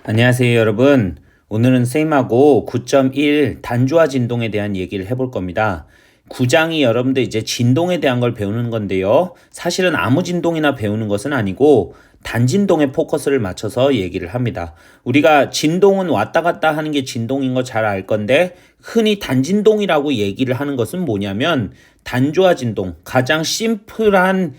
안녕하세요, 여러분. 오늘은 쌤하고 9.1 단조화 진동에 대한 얘기를 해볼 겁니다. 9장이 여러분들 이제 진동에 대한 걸 배우는 건데요. 사실은 아무 진동이나 배우는 것은 아니고 단진동에 포커스를 맞춰서 얘기를 합니다. 우리가 진동은 왔다 갔다 하는 게 진동인 거 잘 알 건데 흔히 단진동이라고 얘기를 하는 것은 뭐냐면 단조화 진동, 가장 심플한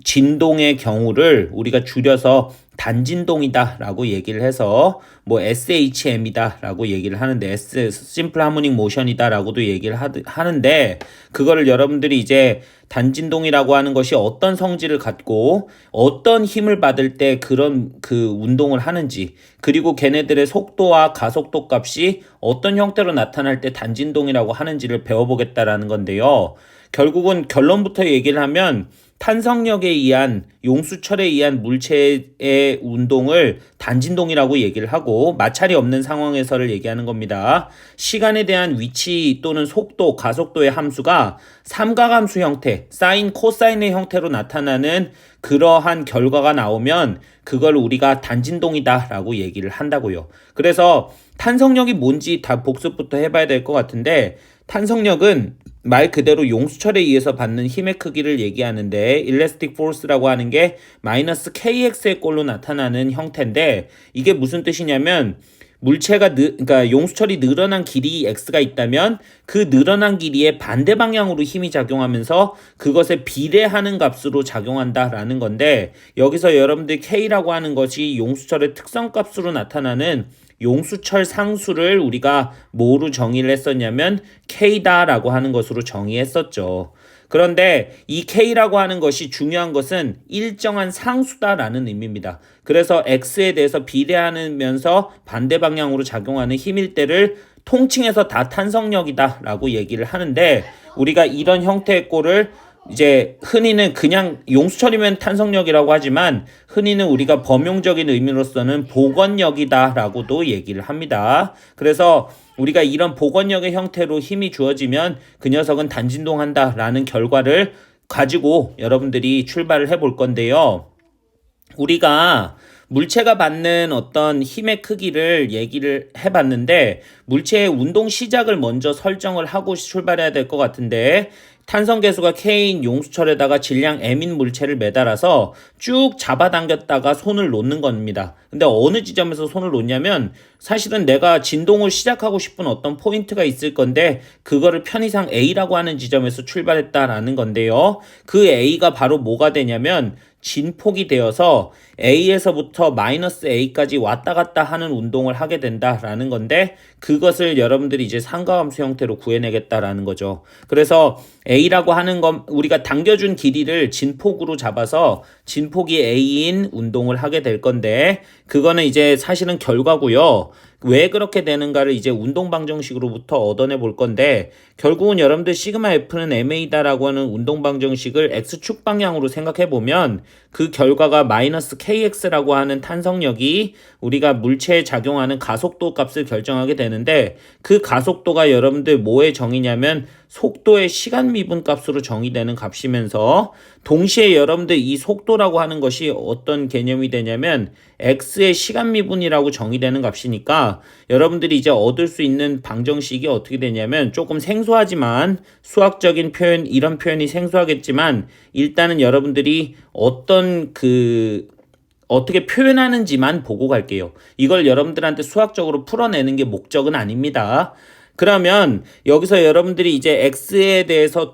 진동의 경우를 우리가 줄여서 단진동이다 라고 얘기를 해서 뭐 SHM이다 라고 얘기를 하는데 심플 하모닉 모션이다 라고도 얘기를 하는데 그거를 여러분들이 이제 단진동이라고 하는 것이 어떤 성질을 갖고 어떤 힘을 받을 때 그런 그 운동을 하는지, 그리고 걔네들의 속도와 가속도 값이 어떤 형태로 나타날 때 단진동이라고 하는지를 배워보겠다라는 건데요. 결국은 결론부터 얘기를 하면 탄성력에 의한 용수철에 의한 물체의 운동을 단진동이라고 얘기를 하고, 마찰이 없는 상황에서를 얘기하는 겁니다. 시간에 대한 위치 또는 속도, 가속도의 함수가 삼각함수 형태, 사인, 코사인의 형태로 나타나는 그러한 결과가 나오면 그걸 우리가 단진동이다 라고 얘기를 한다고요. 그래서 탄성력이 뭔지 다 복습부터 해봐야 될 것 같은데, 탄성력은 말 그대로 용수철에 의해서 받는 힘의 크기를 얘기하는데, elastic force라고 하는 게 마이너스 kx의 꼴로 나타나는 형태인데, 이게 무슨 뜻이냐면 물체가 그러니까 용수철이 늘어난 길이 x가 있다면 그 늘어난 길이의 반대 방향으로 힘이 작용하면서 그것에 비례하는 값으로 작용한다라는 건데, 여기서 여러분들 k라고 하는 것이 용수철의 특성 값으로 나타나는 용수철 상수를 우리가 뭐로 정의를 했었냐면 K다라고 하는 것으로 정의했었죠. 그런데 이 K라고 하는 것이 중요한 것은 일정한 상수다라는 의미입니다. 그래서 X에 대해서 비례하면서 반대 방향으로 작용하는 힘일 때를 통칭해서 다 탄성력이다라고 얘기를 하는데, 우리가 이런 형태의 꼴을 이제 흔히는 그냥 용수철이면 탄성력이라고 하지만 흔히는 우리가 범용적인 의미로서는 복원력이다라고도 얘기를 합니다. 그래서 우리가 이런 복원력의 형태로 힘이 주어지면 그 녀석은 단진동한다라는 결과를 가지고 여러분들이 출발을 해볼 건데요. 우리가 물체가 받는 어떤 힘의 크기를 얘기를 해봤는데, 물체의 운동 시작을 먼저 설정을 하고 출발해야 될 것 같은데, 탄성계수가 K인 용수철에다가 질량 M인 물체를 매달아서 쭉 잡아당겼다가 손을 놓는 겁니다. 근데 어느 지점에서 손을 놓냐면 사실은 내가 진동을 시작하고 싶은 어떤 포인트가 있을 건데 그거를 편의상 A라고 하는 지점에서 출발했다라는 건데요. 그 A가 바로 뭐가 되냐면 진폭이 되어서 A에서부터 마이너스 A까지 왔다 갔다 하는 운동을 하게 된다라는 건데, 그것을 여러분들이 이제 상가함수 형태로 구해내겠다라는 거죠. 그래서 A라고 하는 건 우리가 당겨준 길이를 진폭으로 잡아서 진폭이 A인 운동을 하게 될 건데, 그거는 이제 사실은 결과고요. 왜 그렇게 되는가를 이제 운동 방정식으로부터 얻어내 볼 건데, 결국은 여러분들 시그마 F는 MA다라고 하는 운동 방정식을 X축 방향으로 생각해 보면 그 결과가 마이너스 KX라고 하는 탄성력이 우리가 물체에 작용하는 가속도 값을 결정하게 되는데, 그 가속도가 여러분들 뭐에 정의냐면 속도의 시간 미분 값으로 정의되는 값이면서, 동시에 여러분들 이 속도라고 하는 것이 어떤 개념이 되냐면 x의 시간 미분이라고 정의되는 값이니까, 여러분들이 이제 얻을 수 있는 방정식이 어떻게 되냐면 조금 생소하지만, 수학적인 표현, 이런 표현이 생소하겠지만 일단은 여러분들이 어떻게 표현하는지만 보고 갈게요. 이걸 여러분들한테 수학적으로 풀어내는 게 목적은 아닙니다. 그러면 여기서 여러분들이 이제 x에 대해서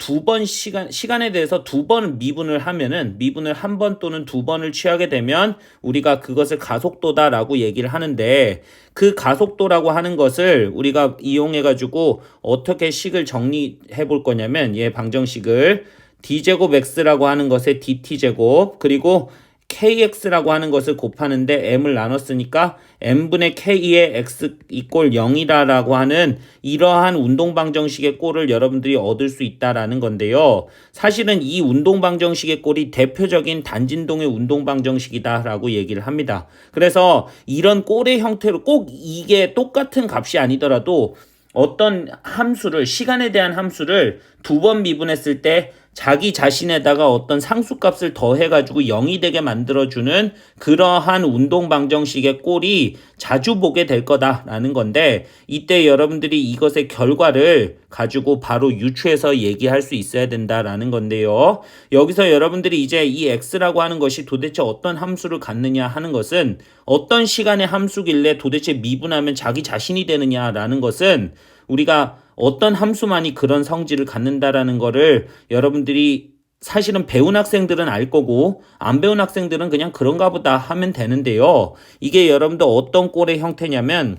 시간에 대해서 두 번 미분을 하면은, 미분을 한 번 또는 두 번을 취하게 되면 우리가 그것을 가속도다라고 얘기를 하는데, 그 가속도라고 하는 것을 우리가 이용해 가지고 어떻게 식을 정리해 볼 거냐면, 얘 방정식을 d제곱 x라고 하는 것에 dt제곱, 그리고 kx라고 하는 것을 곱하는데 m을 나눴으니까 m분의 k의 x 이꼴 0이라고 하는 이러한 운동방정식의 꼴을 여러분들이 얻을 수 있다라는 건데요. 사실은 이 운동방정식의 꼴이 대표적인 단진동의 운동방정식이다라고 얘기를 합니다. 그래서 이런 꼴의 형태로 꼭 이게 똑같은 값이 아니더라도 어떤 함수를, 시간에 대한 함수를 두 번 미분했을 때 자기 자신에다가 어떤 상수값을 더해가지고 0이 되게 만들어주는 그러한 운동 방정식의 꼴이 자주 보게 될 거다라는 건데, 이때 여러분들이 이것의 결과를 가지고 바로 유추해서 얘기할 수 있어야 된다라는 건데요. 여기서 여러분들이 이제 이 x라고 하는 것이 도대체 어떤 함수를 갖느냐 하는 것은, 어떤 시간의 함수길래 도대체 미분하면 자기 자신이 되느냐라는 것은 우리가 어떤 함수만이 그런 성질을 갖는다라는 거를 여러분들이 사실은 배운 학생들은 알 거고 안 배운 학생들은 그냥 그런가 보다 하면 되는데요. 이게 여러분들 어떤 꼴의 형태냐면,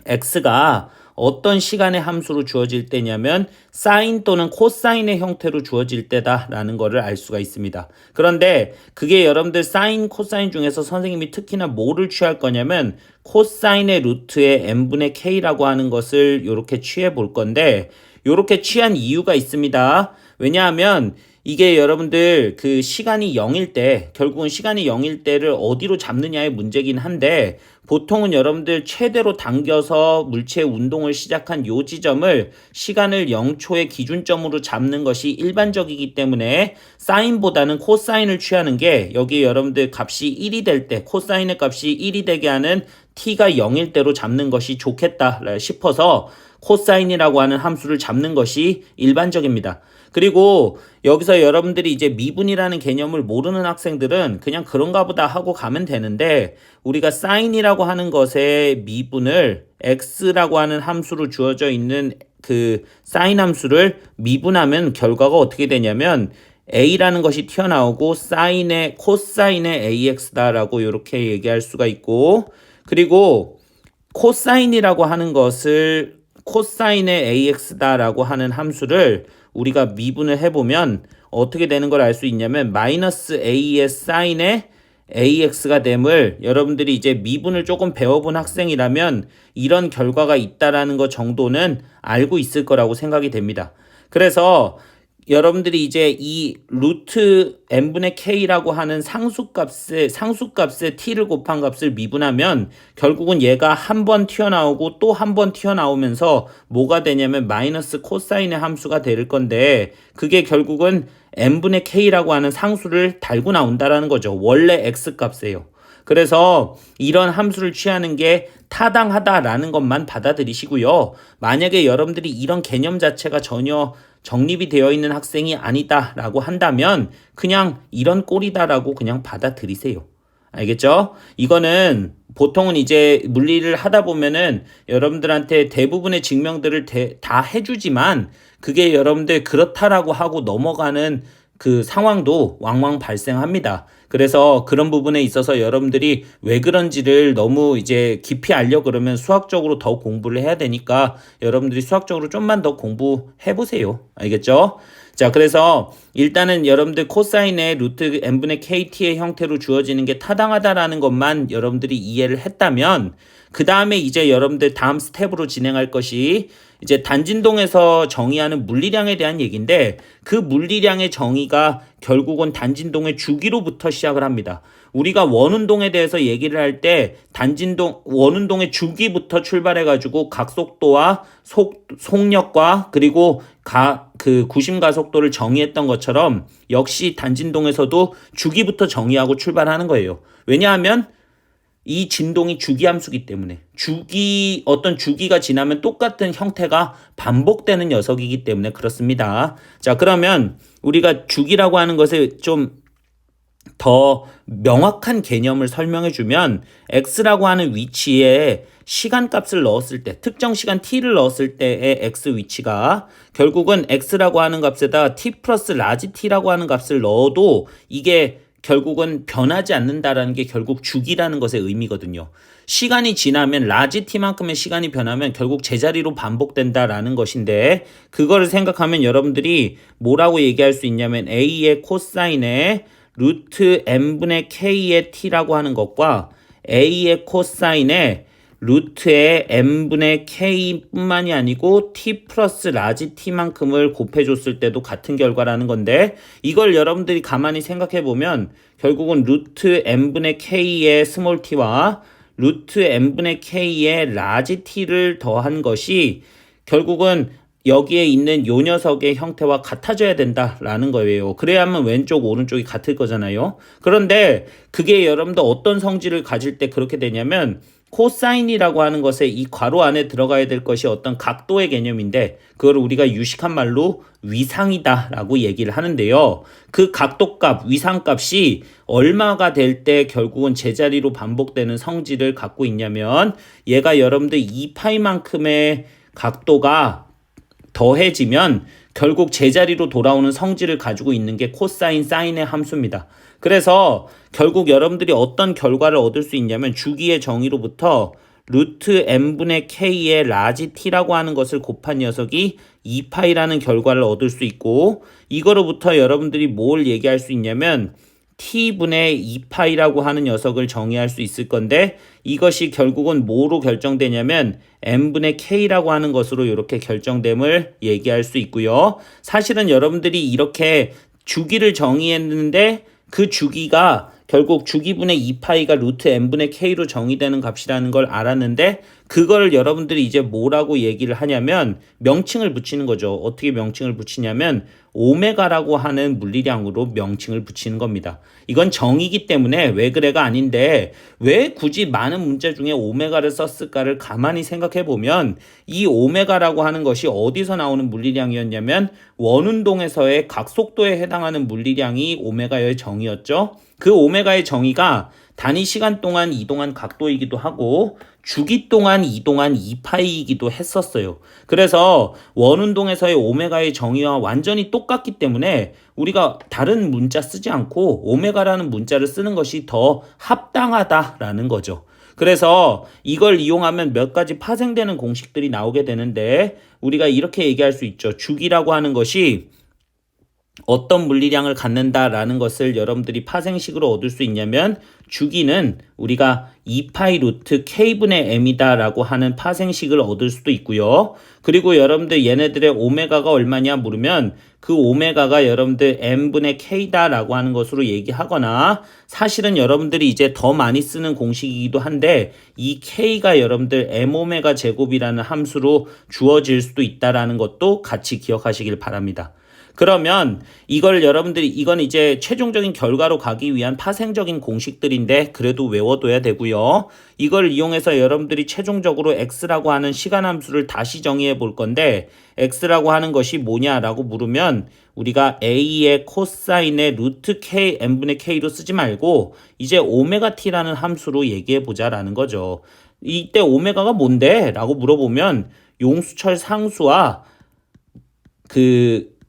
x가 어떤 시간의 함수로 주어질 때냐면 사인 또는 코사인의 형태로 주어질 때다라는 거를 알 수가 있습니다. 그런데 그게 여러분들 사인, 코사인 중에서 선생님이 특히나 뭐를 취할 거냐면 코사인의 루트의 n분의 k라고 하는 것을 이렇게 취해 볼 건데, 이렇게 취한 이유가 있습니다. 왜냐하면 이게 여러분들 그 시간이 0일 때, 결국은 시간이 0일 때를 어디로 잡느냐의 문제긴 한데, 보통은 여러분들 최대로 당겨서 물체의 운동을 시작한 요 지점을 시간을 0초의 기준점으로 잡는 것이 일반적이기 때문에 사인보다는 코사인을 취하는 게, 여기 여러분들 값이 1이 될 때, 코사인의 값이 1이 되게 하는 t가 0일 때로 잡는 것이 좋겠다 싶어서 코사인이라고 하는 함수를 잡는 것이 일반적입니다. 그리고 여기서 여러분들이 이제 미분이라는 개념을 모르는 학생들은 그냥 그런가 보다 하고 가면 되는데, 우리가 사인이라고 하는 것의 미분을 x라고 하는 함수로 주어져 있는 그 사인 함수를 미분하면 결과가 어떻게 되냐면 a라는 것이 튀어나오고 사인의 코사인의 ax다라고 이렇게 얘기할 수가 있고, 그리고 코사인이라고 하는 것을 코사인의 ax다라고 하는 함수를 우리가 미분을 해보면 어떻게 되는 걸 알 수 있냐면 마이너스 a의 사인의 ax가 됨을, 여러분들이 이제 미분을 조금 배워본 학생이라면 이런 결과가 있다라는 것 정도는 알고 있을 거라고 생각이 됩니다. 그래서 여러분들이 이제 이 루트 n분의 k라고 하는 상수값의 t를 곱한 값을 미분하면 결국은 얘가 한 번 튀어나오고 또 한 번 튀어나오면서 뭐가 되냐면 마이너스 코사인의 함수가 될 건데, 그게 결국은 n분의 k라고 하는 상수를 달고 나온다라는 거죠. 원래 x값이에요. 그래서 이런 함수를 취하는 게 타당하다라는 것만 받아들이시고요. 만약에 여러분들이 이런 개념 자체가 전혀 정립이 되어 있는 학생이 아니다라고 한다면 그냥 이런 꼴이다라고 그냥 받아들이세요. 알겠죠? 이거는 보통은 이제 물리를 하다 보면은 여러분들한테 대부분의 증명들을 다 해주지만 그게 여러분들 그렇다라고 하고 넘어가는 그 상황도 왕왕 발생합니다. 그래서 그런 부분에 있어서 여러분들이 왜 그런지를 너무 이제 깊이 알려 그러면 수학적으로 더 공부를 해야 되니까 여러분들이 수학적으로 좀만 더 공부해 보세요. 알겠죠? 자, 그래서 일단은 여러분들 코사인의 루트 n분의 kt의 형태로 주어지는 게 타당하다라는 것만 여러분들이 이해를 했다면, 그 다음에 이제 여러분들 다음 스텝으로 진행할 것이 이제 단진동에서 정의하는 물리량에 대한 얘기인데, 그 물리량의 정의가 결국은 단진동의 주기로부터 시작을 합니다. 우리가 원운동에 대해서 얘기를 할 때 원운동의 주기부터 출발해가지고 각속도와 속력과 그리고 그 구심 가속도를 정의했던 것처럼 역시 단진동에서도 주기부터 정의하고 출발하는 거예요. 왜냐하면 이 진동이 주기함수기 때문에, 어떤 주기가 지나면 똑같은 형태가 반복되는 녀석이기 때문에 그렇습니다. 자, 그러면 우리가 주기라고 하는 것을 좀 더 명확한 개념을 설명해 주면, x라고 하는 위치에 시간값을 넣었을 때, 특정 시간 t를 넣었을 때의 x 위치가 결국은 x라고 하는 값에다 t 플러스 라지 t라고 하는 값을 넣어도 이게 결국은 변하지 않는다라는 게 결국 주기라는 것의 의미거든요. 시간이 지나면 라지 t만큼의 시간이 변하면 결국 제자리로 반복된다라는 것인데, 그거를 생각하면 여러분들이 뭐라고 얘기할 수 있냐면 a의 코사인에 루트 n분의 k의 t라고 하는 것과 a의 코사인에 루트의 n분의 k 뿐만이 아니고 t 플러스 라지 t만큼을 곱해줬을 때도 같은 결과라는 건데, 이걸 여러분들이 가만히 생각해 보면 결국은 루트 n분의 k의 스몰 t와 루트 n분의 k의 라지 t를 더한 것이 결국은 여기에 있는 요 녀석의 형태와 같아져야 된다라는 거예요. 그래야만 왼쪽 오른쪽이 같을 거잖아요. 그런데 그게 여러분들 어떤 성질을 가질 때 그렇게 되냐면 코사인이라고 하는 것에 이 괄호 안에 들어가야 될 것이 어떤 각도의 개념인데 그걸 우리가 유식한 말로 위상이다라고 얘기를 하는데요. 그 각도값, 위상값이 얼마가 될 때 결국은 제자리로 반복되는 성질을 갖고 있냐면 얘가 여러분들 2파이만큼의 각도가 더해지면 결국 제자리로 돌아오는 성질을 가지고 있는 게 코사인, 사인의 함수입니다. 그래서 결국 여러분들이 어떤 결과를 얻을 수 있냐면 주기의 정의로부터 루트 n분의 k의 라지 t라고 하는 것을 곱한 녀석이 2파이라는 결과를 얻을 수 있고 이거로부터 여러분들이 뭘 얘기할 수 있냐면 t분의 2파이라고 하는 녀석을 정의할 수 있을 건데 이것이 결국은 뭐로 결정되냐면 n분의 k라고 하는 것으로 이렇게 결정됨을 얘기할 수 있고요. 사실은 여러분들이 이렇게 주기를 정의했는데 그 주기가 결국 주기분의 2파이가 루트 n분의 k로 정의되는 값이라는 걸 알았는데 그걸 여러분들이 이제 뭐라고 얘기를 하냐면 명칭을 붙이는 거죠. 어떻게 명칭을 붙이냐면 오메가라고 하는 물리량으로 명칭을 붙이는 겁니다. 이건 정의이기 때문에 왜 그래가 아닌데 왜 굳이 많은 문제 중에 오메가를 썼을까를 가만히 생각해 보면 이 오메가라고 하는 것이 어디서 나오는 물리량이었냐면 원운동에서의 각속도에 해당하는 물리량이 오메가의 정의였죠. 그 오메가의 정의가 단위 시간 동안 이동한 각도이기도 하고 주기 동안 이동한 2파이이기도 했었어요. 그래서 원운동에서의 오메가의 정의와 완전히 똑같기 때문에 우리가 다른 문자 쓰지 않고 오메가라는 문자를 쓰는 것이 더 합당하다라는 거죠. 그래서 이걸 이용하면 몇 가지 파생되는 공식들이 나오게 되는데 우리가 이렇게 얘기할 수 있죠. 주기라고 하는 것이 어떤 물리량을 갖는다라는 것을 여러분들이 파생식으로 얻을 수 있냐면 주기는 우리가 2파이 루트 k분의 m이다라고 하는 파생식을 얻을 수도 있고요. 그리고 여러분들 얘네들의 오메가가 얼마냐 물으면 그 오메가가 여러분들 m분의 k다라고 하는 것으로 얘기하거나 사실은 여러분들이 이제 더 많이 쓰는 공식이기도 한데 이 k가 여러분들 mo메가 제곱이라는 함수로 주어질 수도 있다라는 것도 같이 기억하시길 바랍니다. 그러면 이걸 여러분들이 이건 이제 최종적인 결과로 가기 위한 파생적인 공식들인데 그래도 외워둬야 되고요. 이걸 이용해서 여러분들이 최종적으로 x라고 하는 시간 함수를 다시 정의해 볼 건데 x라고 하는 것이 뭐냐라고 물으면 우리가 a의 코사인의 루트 k n분의 k로 쓰지 말고 이제 오메가 t라는 함수로 얘기해 보자라는 거죠. 이때 오메가가 뭔데? 라고 물어보면 용수철 상수와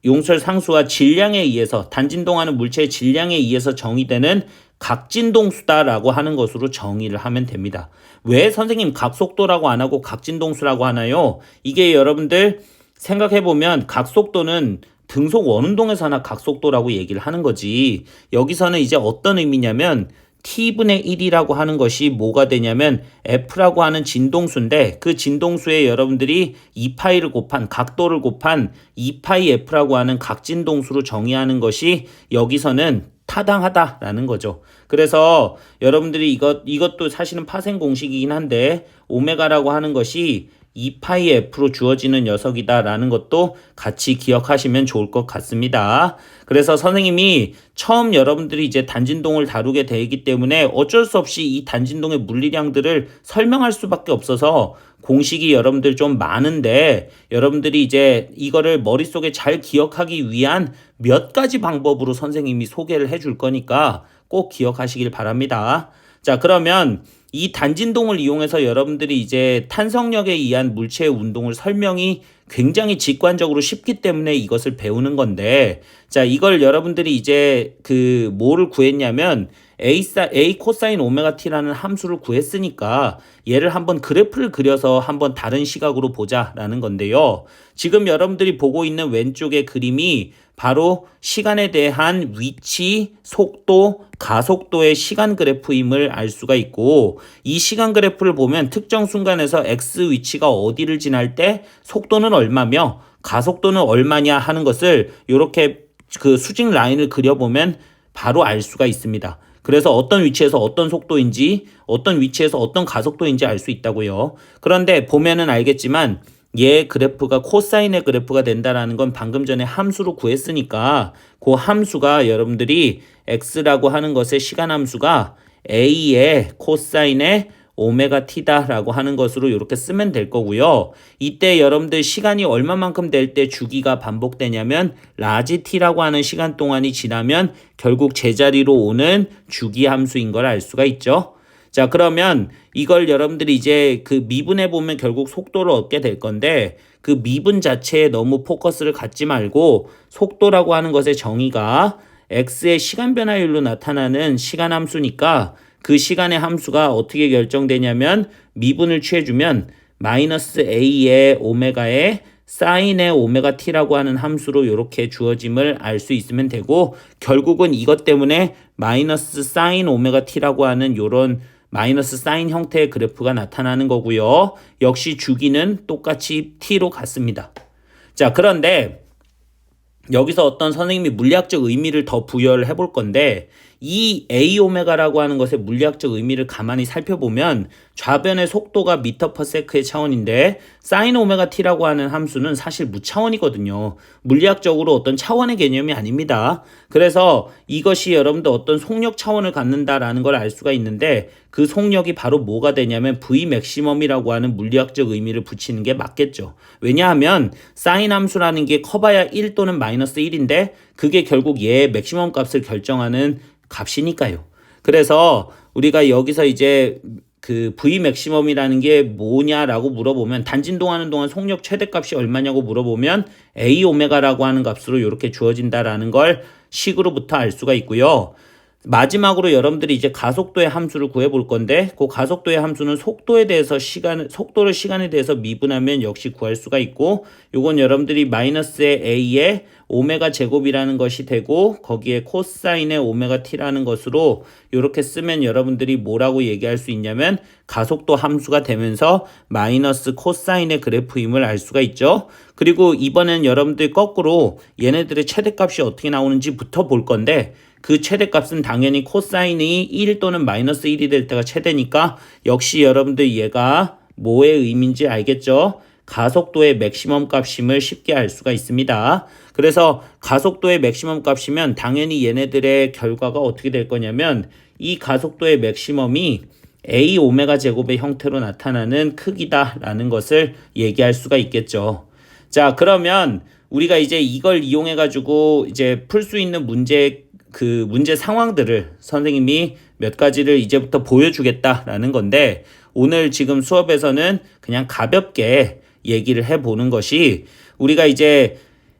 용설 상수와 질량에 의해서 단진동하는 물체의 질량에 의해서 정의되는 각진동수다라고 하는 것으로 정의를 하면 됩니다. 왜 선생님 각속도라고 안 하고 각진동수라고 하나요? 이게 여러분들 생각해보면 각속도는 등속 원운동에서나 각속도라고 얘기를 하는 거지. 여기서는 이제 어떤 의미냐면 t분의 1이라고 하는 것이 뭐가 되냐면 f라고 하는 진동수인데 그 진동수에 여러분들이 2파이를 곱한 각도를 곱한 2파이 f라고 하는 각진동수로 정의하는 것이 여기서는 타당하다라는 거죠. 그래서 여러분들이 이것도 사실은 파생 공식이긴 한데 오메가라고 하는 것이 2파이 f로 주어지는 녀석이다라는 것도 같이 기억하시면 좋을 것 같습니다. 그래서 선생님이 처음 여러분들이 이제 단진동을 다루게 되기 때문에 어쩔 수 없이 이 단진동의 물리량들을 설명할 수밖에 없어서 공식이 여러분들 좀 많은데 여러분들이 이제 이거를 머릿속에 잘 기억하기 위한 몇 가지 방법으로 선생님이 소개를 해줄 거니까 꼭 기억하시길 바랍니다. 자, 그러면 이 단진동을 이용해서 여러분들이 이제 탄성력에 의한 물체의 운동을 설명이 굉장히 직관적으로 쉽기 때문에 이것을 배우는 건데 자, 이걸 여러분들이 이제 뭐를 구했냐면 A 코사인 오메가 t라는 함수를 구했으니까 얘를 한번 그래프를 그려서 한번 다른 시각으로 보자라는 건데요. 지금 여러분들이 보고 있는 왼쪽의 그림이 바로 시간에 대한 위치, 속도, 가속도의 시간 그래프임을 알 수가 있고 이 시간 그래프를 보면 특정 순간에서 x 위치가 어디를 지날 때 속도는 얼마며 가속도는 얼마냐 하는 것을 이렇게 수직 라인을 그려보면 바로 알 수가 있습니다. 그래서 어떤 위치에서 어떤 속도인지 어떤 위치에서 어떤 가속도인지 알 수 있다고요. 그런데 보면은 알겠지만 얘 그래프가 코사인의 그래프가 된다라는 건 방금 전에 함수로 구했으니까 그 함수가 여러분들이 x라고 하는 것의 시간 함수가 a의 코사인의 오메가 t다라고 하는 것으로 이렇게 쓰면 될 거고요. 이때 여러분들 시간이 얼마만큼 될 때 주기가 반복되냐면 라지 t라고 하는 시간 동안이 지나면 결국 제자리로 오는 주기 함수인 걸 알 수가 있죠. 자, 그러면 이걸 여러분들이 이제 그 미분해 보면 결국 속도를 얻게 될 건데 그 미분 자체에 너무 포커스를 갖지 말고 속도라고 하는 것의 정의가 x의 시간 변화율로 나타나는 시간 함수니까 그 시간의 함수가 어떻게 결정되냐면 미분을 취해주면 마이너스 a의 오메가에 사인의 오메가 t라고 하는 함수로 이렇게 주어짐을 알 수 있으면 되고 결국은 이것 때문에 마이너스 사인 오메가 t라고 하는 요런 마이너스 사인 형태의 그래프가 나타나는 거고요. 역시 주기는 똑같이 t로 같습니다. 자, 그런데 여기서 어떤 선생님이 물리학적 의미를 더 부여를 해볼 건데 이 a 오메가라고 하는 것의 물리학적 의미를 가만히 살펴보면 좌변의 속도가 미터 퍼 세크의 차원인데 사인 오메가 t라고 하는 함수는 사실 무차원이거든요. 물리학적으로 어떤 차원의 개념이 아닙니다. 그래서 이것이 여러분들 어떤 속력 차원을 갖는다라는 걸 알 수가 있는데 그 속력이 바로 뭐가 되냐면 V 맥시멈이라고 하는 물리학적 의미를 붙이는 게 맞겠죠. 왜냐하면 사인 함수라는 게 커봐야 1 또는 마이너스 1인데 그게 결국 얘의 맥시멈 값을 결정하는 값이니까요. 그래서 우리가 여기서 이제 그 V 맥시멈이라는 게 뭐냐라고 물어보면 단진동하는 동안 속력 최대값이 얼마냐고 물어보면 A 오메가라고 하는 값으로 이렇게 주어진다라는 걸 식으로부터 알 수가 있고요. 마지막으로 여러분들이 이제 가속도의 함수를 구해볼 건데 그 가속도의 함수는 속도에 대해서 속도를 시간에 대해서 미분하면 역시 구할 수가 있고 요건 여러분들이 마이너스의 a의 오메가 제곱이라는 것이 되고 거기에 코사인의 오메가 t라는 것으로 이렇게 쓰면 여러분들이 뭐라고 얘기할 수 있냐면 가속도 함수가 되면서 마이너스 코사인의 그래프임을 알 수가 있죠. 그리고 이번엔 여러분들 거꾸로 얘네들의 최대값이 어떻게 나오는지부터 볼 건데 그 최대값은 당연히 코사인이 1 또는 마이너스 1이 될 때가 최대니까 역시 여러분들 얘가 뭐의 의미인지 알겠죠? 가속도의 맥시멈 값임을 쉽게 알 수가 있습니다. 그래서 가속도의 맥시멈 값이면 당연히 얘네들의 결과가 어떻게 될 거냐면 이 가속도의 맥시멈이 a 오메가 제곱의 형태로 나타나는 크기다라는 것을 얘기할 수가 있겠죠. 자, 그러면 우리가 이제 이걸 이용해 가지고 이제 풀 수 있는 문제 상황들을 선생님이 몇 가지를 이제부터 보여주겠다라는 건데 오늘 지금 수업에서는 그냥 가볍게 얘기를 해보는 것이 우리가 이제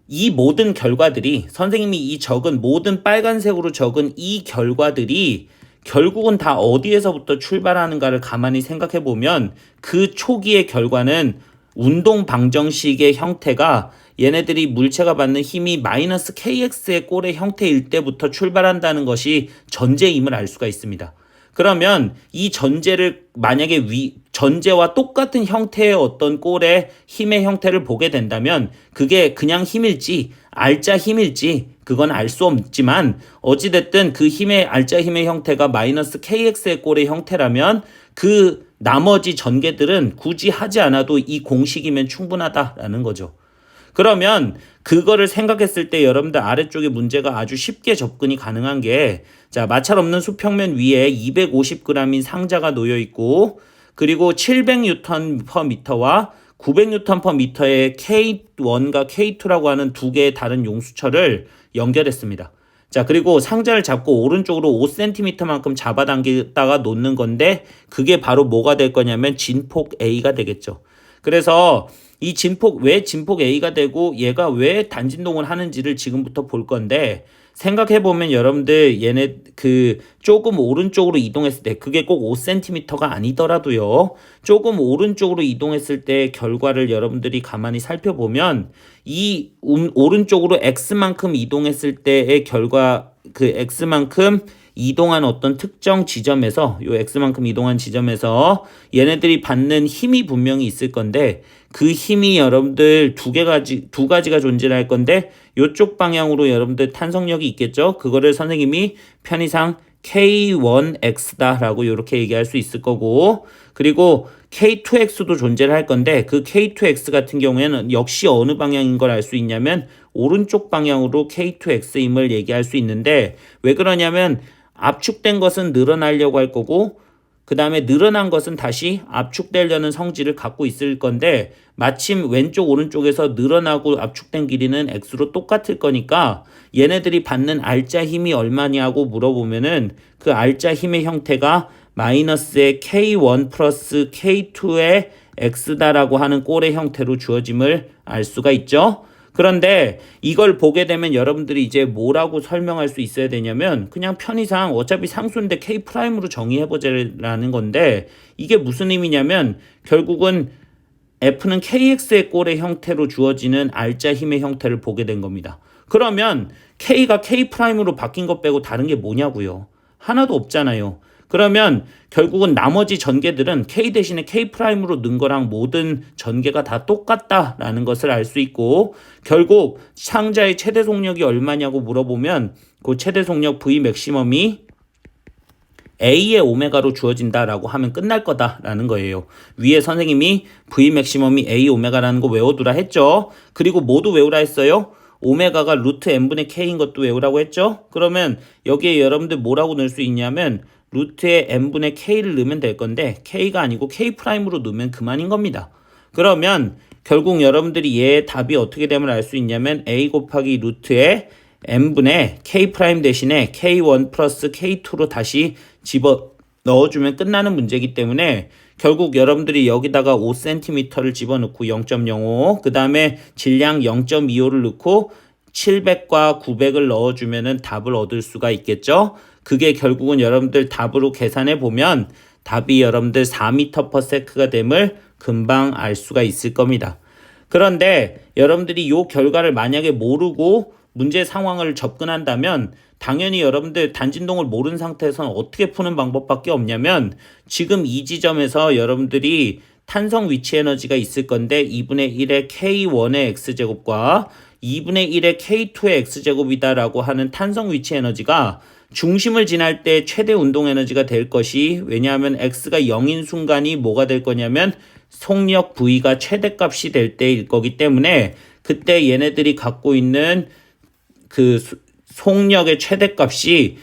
이 모든 결과들이 선생님이 이 적은 모든 빨간색으로 적은 이 결과들이 결국은 다 어디에서부터 출발하는가를 가만히 생각해 보면 그 초기의 결과는 운동 방정식의 형태가 얘네들이 물체가 받는 힘이 마이너스 kx의 꼴의 형태일 때부터 출발한다는 것이 전제임을 알 수가 있습니다. 그러면 이 전제를 만약에 전제와 똑같은 형태의 어떤 꼴의 힘의 형태를 보게 된다면 그게 그냥 힘일지 알짜 힘일지 그건 알 수 없지만 어찌됐든 그 힘의 알짜 힘의 형태가 마이너스 kx의 꼴의 형태라면 그 나머지 전개들은 굳이 하지 않아도 이 공식이면 충분하다라는 거죠. 그러면 그거를 생각했을 때 여러분들 아래쪽에 문제가 아주 쉽게 접근이 가능한 게 자, 마찰 없는 수평면 위에 250g인 상자가 놓여 있고 그리고 700N per m와 900N per m의 K1과 K2라고 하는 두 개의 다른 용수철을 연결했습니다. 자, 그리고 상자를 잡고 오른쪽으로 5cm만큼 잡아당기다가 놓는 건데 그게 바로 뭐가 될 거냐면 진폭 A가 되겠죠. 그래서 이 왜 진폭 A가 되고 얘가 왜 단진동을 하는지를 지금부터 볼 건데 생각해보면 여러분들 얘네 조금 오른쪽으로 이동했을 때 그게 꼭 5cm가 아니더라도요. 조금 오른쪽으로 이동했을 때 결과를 여러분들이 가만히 살펴보면 이 오른쪽으로 x만큼 이동했을 때의 결과 그 x만큼 이동한 어떤 특정 지점에서 요 x만큼 이동한 지점에서 얘네들이 받는 힘이 분명히 있을 건데 그 힘이 여러분들 두 가지가 존재할 건데 요쪽 방향으로 여러분들 탄성력이 있겠죠. 그거를 선생님이 편의상 K1X다라고 이렇게 얘기할 수 있을 거고, 그리고 K2X도 존재를 할 건데 그 K2X 같은 경우에는 역시 어느 방향인 걸 알 수 있냐면 오른쪽 방향으로 K2X임을 얘기할 수 있는데, 왜 그러냐면 압축된 것은 늘어나려고 할 거고 그 다음에 늘어난 것은 다시 압축되려는 성질을 갖고 있을 건데, 마침 왼쪽 오른쪽에서 늘어나고 압축된 길이는 x로 똑같을 거니까 얘네들이 받는 알짜 힘이 얼마냐고 물어보면은 그 알짜 힘의 형태가 마이너스의 k1 플러스 k2의 x다라고 하는 꼴의 형태로 주어짐을 알 수가 있죠. 그런데 이걸 보게 되면 여러분들이 이제 뭐라고 설명할 수 있어야 되냐면, 그냥 편의상 어차피 상수인데 K'으로 정의해보자라는 건데, 이게 무슨 의미냐면 결국은 F는 KX의 꼴의 형태로 주어지는 알짜 힘의 형태를 보게 된 겁니다. 그러면 K가 K'으로 바뀐 것 빼고 다른 게 뭐냐고요? 하나도 없잖아요. 그러면 결국은 나머지 전개들은 K 대신에 K'으로 는 거랑 모든 전개가 다 똑같다라는 것을 알 수 있고, 결국 상자의 최대 속력이 얼마냐고 물어보면 그 최대 속력 V 맥시멈이 A의 오메가로 주어진다라고 하면 끝날 거다라는 거예요. 위에 선생님이 V 맥시멈이 A 오메가라는 거 외워두라 했죠. 그리고 모두 외우라 했어요. 오메가가 루트 n분의 k인 것도 외우라고 했죠. 그러면 여기에 여러분들 뭐라고 넣을 수 있냐면 루트에 n분의 k를 넣으면 될 건데, k가 아니고 K'으로 넣으면 그만인 겁니다. 그러면 결국 여러분들이 얘의 답이 어떻게 되면 알 수 있냐면 a 곱하기 루트에 n분의 K' 대신에 K1 플러스 K2로 다시 집어 넣어주면 끝나는 문제이기 때문에 결국 여러분들이 여기다가 5cm를 집어넣고 0.05, 그 다음에 질량 0.25를 넣고 700과 900을 넣어주면 답을 얻을 수가 있겠죠. 그게 결국은 여러분들 답으로 계산해 보면 답이 여러분들 4m/s가 됨을 금방 알 수가 있을 겁니다. 그런데 여러분들이 이 결과를 만약에 모르고 문제 상황을 접근한다면 당연히 여러분들 단진동을 모르는 상태에서는 어떻게 푸는 방법밖에 없냐면, 지금 이 지점에서 여러분들이 탄성 위치 에너지가 있을 건데 2분의 1의 K1의 X제곱과 2분의 1의 K2의 X제곱이다라고 하는 탄성 위치 에너지가 중심을 지날 때 최대 운동 에너지가 될 것이, 왜냐하면 X가 0인 순간이 뭐가 될 거냐면 속력 V가 최대값이 될 때일 거기 때문에, 그때 얘네들이 갖고 있는 그 속력의 최대값이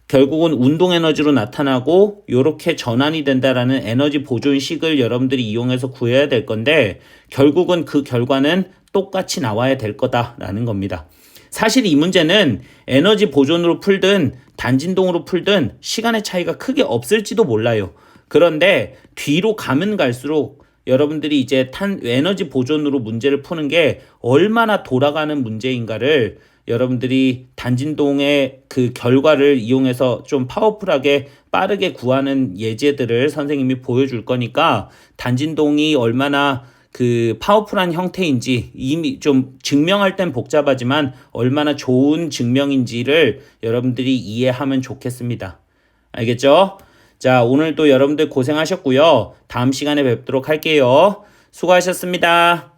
결국은 운동 에너지로 나타나고 이렇게 전환이 된다라는 에너지 보존식을 여러분들이 이용해서 구해야 될 건데, 결국은 그 결과는 똑같이 나와야 될 거다라는 겁니다. 사실 이 문제는 에너지 보존으로 풀든 단진동으로 풀든 시간의 차이가 크게 없을지도 몰라요. 그런데 뒤로 가면 갈수록 여러분들이 이제 에너지 보존으로 문제를 푸는 게 얼마나 돌아가는 문제인가를 여러분들이 단진동의 그 결과를 이용해서 좀 파워풀하게 빠르게 구하는 예제들을 선생님이 보여줄 거니까, 단진동이 얼마나 그 파워풀한 형태인지 이미 좀 증명할 땐 복잡하지만 얼마나 좋은 증명인지를 여러분들이 이해하면 좋겠습니다. 알겠죠? 자, 오늘도 여러분들 고생하셨고요. 다음 시간에 뵙도록 할게요. 수고하셨습니다.